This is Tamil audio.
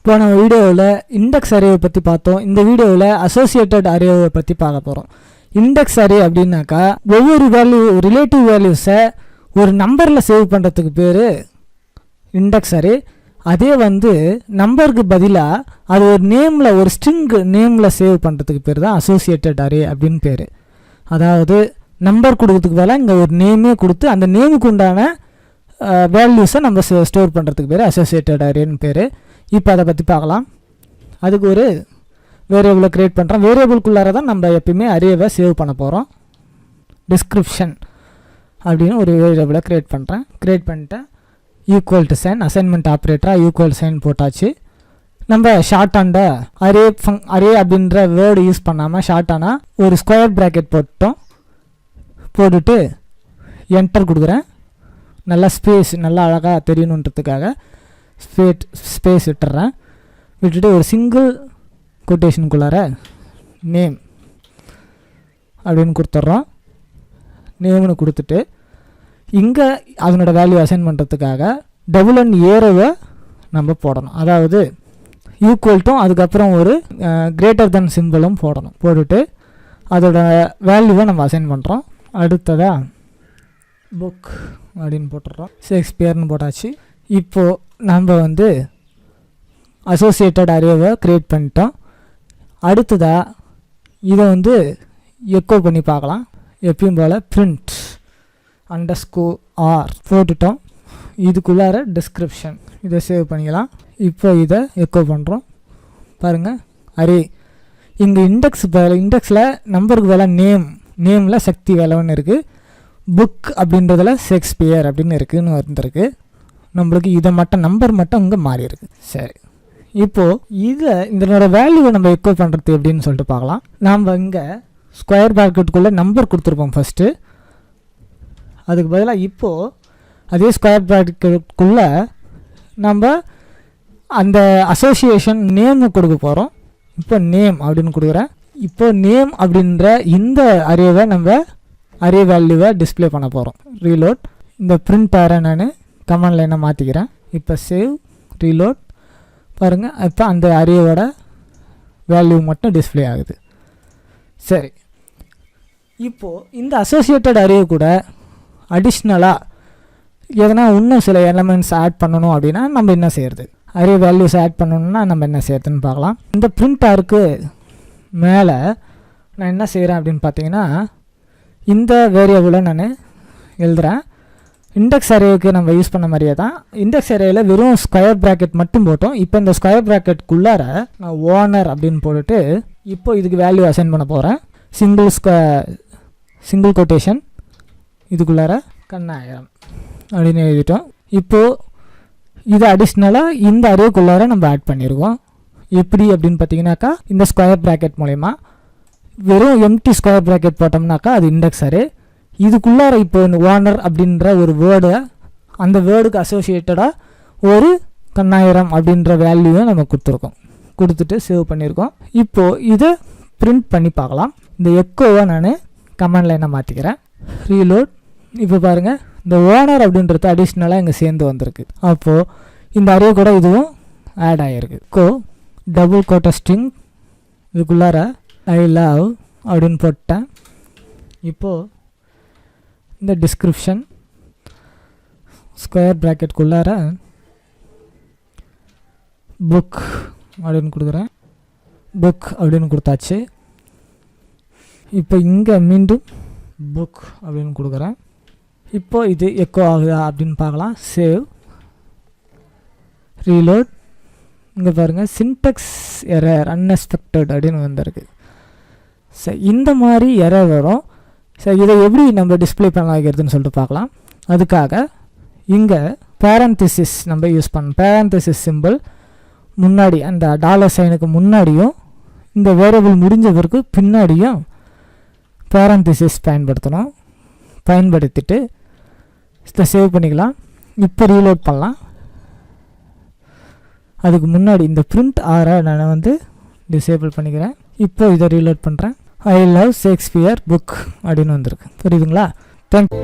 போன வீடியோவில் இண்டெக்ஸ் அரேவை பற்றி பார்த்தோம். இந்த வீடியோவில் அசோசியேட்டட் அரேவை பற்றி பார்க்க போகிறோம். இண்டெக்ஸ் அரே அப்படின்னாக்கா ஒவ்வொரு வேல்யூ ரிலேட்டிவ் வேல்யூஸை ஒரு நம்பரில் சேவ் பண்ணுறதுக்கு பேர் இண்டெக்ஸ் அரே. அதே நம்பருக்கு பதிலாக அது ஒரு நேமில் ஒரு ஸ்ட்ரிங் நேமில் சேவ் பண்ணுறதுக்கு பேர் தான் அசோசியேட்டட் அரே அப்படின்னு பேர். அதாவது நம்பர் கொடுக்கறதுக்கு பதிலாக இங்கே ஒரு நேமே கொடுத்து அந்த நேமுக்கு உண்டான வேல்யூஸை நம்ம ஸ்டோர் பண்ணுறதுக்கு பேர் அசோசியேட்டட் அரேன்னு பேர். இப்போ அதை பற்றி பார்க்கலாம். அதுக்கு ஒரு வேரியபிளை க்ரியேட் பண்ணுறோம். வேரியபிள்குள்ளார தான் நம்ம எப்பயுமே அரேவை சேவ் பண்ண போகிறோம். டிஸ்கிரிப்ஷன் அப்படின்னு ஒரு வேரியபிளை க்ரியேட் பண்ணுறேன். க்ரியேட் பண்ணிட்டேன். ஈக்குவல் டு சைன் அசைன்மெண்ட் ஆப்ரேட்டராக ஈக்குவல் சைன் போட்டாச்சு. நம்ம ஷார்ட்டாண்ட அரே அப்படின்ற வேர்டு யூஸ் பண்ணாமல் ஷார்ட்டானா ஒரு ஸ்கொயர் ப்ராக்கெட் போட்டுட்டு என்டர் கொடுக்குறேன். நல்லா ஸ்பேஸ் நல்லா அழகாக தெரியணுன்றதுக்காக ஸ்பேஸ் விட்டுறேன். விட்டுட்டு ஒரு சிங்கிள் கொட்டேஷனுக்குள்ளார நேம் அப்படின்னு கொடுத்துட்றோம். நேம்னு கொடுத்துட்டு இங்கே அதனோட வேல்யூ அசைன் பண்ணுறதுக்காக டபுள் அண்ட் ஏரோவை நம்ம போடணும். அதாவது ஈக்குவல்ட்டும் அதுக்கப்புறம் ஒரு கிரேட்டர் தென் சிம்பிளும் போடணும். போட்டுட்டு அதோட வேல்யூவை நம்ம அசைன் பண்ணுறோம். அடுத்ததாக புக் அப்படின்னு போட்டுடுறோம். ஷேக்ஸ்பியர்னு போட்டாச்சு. இப்போது நம்ம அசோசியேட்டட் அரேவை க்ரியேட் பண்ணிட்டோம். அடுத்ததாக இதை எக்கோ பண்ணி பார்க்கலாம். எப்பயும் போல் பிரிண்ட் _r போட்டுட்டோம். இதுக்குள்ளார டிஸ்கிரிப்ஷன் இதை சேவ் பண்ணிக்கலாம். இப்போ இதை எக்கோ பண்ணுறோம். பாருங்கள் அரே இங்கே இண்டெக்ஸில் நம்பருக்கு வேலை நேமில் sakthivelavan இருக்குது. புக் அப்படின்றதில் ஷேக்ஸ்பியர் அப்படின்னு இருக்குதுன்னு வந்துருக்கு. நம்மளுக்கு இதை மட்டும் நம்பர் மட்டும் இங்கே மாறி இருக்கு. சரி, இப்போது இதனோட வேல்யூவை நம்ம எக்கோ பண்ணுறது எப்படின்னு சொல்லிட்டு பார்க்கலாம். நாம் இங்கே ஸ்கொயர் ப்ராக்கெட்டுக்குள்ளே நம்பர் கொடுத்துருப்போம் ஃபஸ்ட்டு. அதுக்கு பதிலாக இப்போது அதே ஸ்கொயர் ப்ராக்கெட்டுக்குள்ளே நம்ம அந்த அசோசியேஷன் நேம் கொடுக்க போகிறோம். இப்போ நேம் அப்படின்னு கொடுக்குறேன். இப்போ நேம் அப்படின்ற இந்த அரேவை நம்ம அரே வேல்யூவை டிஸ்பிளே பண்ண போகிறோம். ரீலோட். இந்த பிரிண்ட் ஆரை நான் கமாண்ட் லைனை மாற்றிக்கிறேன். இப்போ சேவ் ரீலோட். பாருங்கள் இப்போ அந்த அரேவோட வேல்யூ மட்டும் டிஸ்பிளே ஆகுது. சரி, இப்போது இந்த அசோசியேட்டட் அரே கூட அடிஷ்னலாக எதனா இன்னும் சில எலமெண்ட்ஸ் ஆட் பண்ணணும் அப்படின்னா நம்ம என்ன செய்கிறது, அரே வேல்யூஸ் ஆட் பண்ணணுன்னா நம்ம என்ன செய்யறதுன்னு பார்க்கலாம். இந்த பிரிண்ட் ஆருக்கு மேலே நான் என்ன செய்கிறேன் அப்படின்னு பார்த்தீங்கன்னா இந்த வேரியபிளை நான் எழுதுகிறேன். இண்டெக்ஸ் அரேவுக்கு நம்ம யூஸ் பண்ண மாதிரியே தான் இண்டெக்ஸ் அரேயில் வெறும் ஸ்கொயர் ப்ராக்கெட் மட்டும் போட்டோம். இப்போ இந்த ஸ்கொயர் ப்ராக்கெட்டுக்குள்ளார நான் ஓனர் அப்படின்னு போட்டுட்டு இப்போ இதுக்கு வேல்யூ அசைன் பண்ண போகிறேன். சிங்கிள் கொட்டேஷன் இதுக்குள்ளார 10,000 அப்படின்னு எழுதிட்டோம். இப்போது இது அடிஷ்னலாக இந்த அரேக்குள்ளார நம்ம ஆட் பண்ணியிருக்கோம். எப்படி அப்படின்னு பார்த்தீங்கன்னாக்கா இந்த ஸ்கொயர் ப்ராக்கெட் மூலயமா வெறும் எம்டி ஸ்கொயர் ப்ராக்கெட் போட்டோம்னாக்கா அது இண்டெக்ஸ் அரே. இதுக்குள்ளார இப்போ இந்த ஓனர் அப்படின்ற ஒரு வேர்டை அந்த வேர்டுக்கு அசோசியேட்டடாக ஒரு 10,000 அப்படின்ற வேல்யூவை நம்ம கொடுத்துட்டு சேவ் பண்ணியிருக்கோம். இப்போது இதை பிரிண்ட் பண்ணி பார்க்கலாம். இந்த எக்கோவை நான் கமாண்ட் லைனை மாற்றிக்கிறேன். ரீலோட். இப்போ பாருங்கள் இந்த ஓனர் அப்படின்றது அடிஷ்னலாக இங்கே சேர்ந்து வந்திருக்கு. அப்போது இந்த அரே கூட இதுவும் ஆட் ஆகிருக்கு. டபுள் கோட்ட ஸ்ட்ரிங் இதுக்குள்ளார ஐ லவ் அப்படின்னு போட்டேன். இப்போது இந்த டிஸ்கிரிப்ஷன் ஸ்கொயர் ப்ராக்கெட்டுக்குள்ளார புக் அப்படின்னு கொடுக்குறேன். புக் அப்படின்னு கொடுத்தாச்சு. இப்போ இங்கே மீண்டும் புக் அப்படின்னு கொடுக்குறேன். இப்போ இது எக்கோ ஆகுதா அப்படின்னு பார்க்கலாம். Save reload. இங்கே பாருங்கள் சின்டெக்ஸ் எரர் அன்எக்ஸ்பெக்டட் அப்படின்னு வந்திருக்கு. சரி, இந்த மாதிரி எரர் வரும். சரி, இதை எப்படி நம்ம டிஸ்பிளே பண்ண வைக்கிறதுன்னு சொல்லிட்டு பார்க்கலாம். அதுக்காக இங்கே பேரந்திசிஸ் நம்ம யூஸ் பண்ணோம். பேரந்திசிஸ் சிம்பிள் முன்னாடி அந்த $சைனுக்கு முன்னாடியும் இந்த வேரியபிள் முடிஞ்ச பிறகு பின்னாடியும் பேரந்திசிஸ் பயன்படுத்தணும். பயன்படுத்திட்டு இதை சேவ் பண்ணிக்கலாம். இப்போ ரீலோட் பண்ணலாம். அதுக்கு முன்னாடி இந்த பிரிண்ட் ஆரை நான் டிசேபிள் பண்ணிக்கிறேன். இப்போ இதை ரீலோட் பண்ணுறேன். ஐ லவ் ஷேக்ஸ்பியர் புக் அப்படின்னு வந்திருக்கு. புரியுதுங்களா? தேங்க்யூ.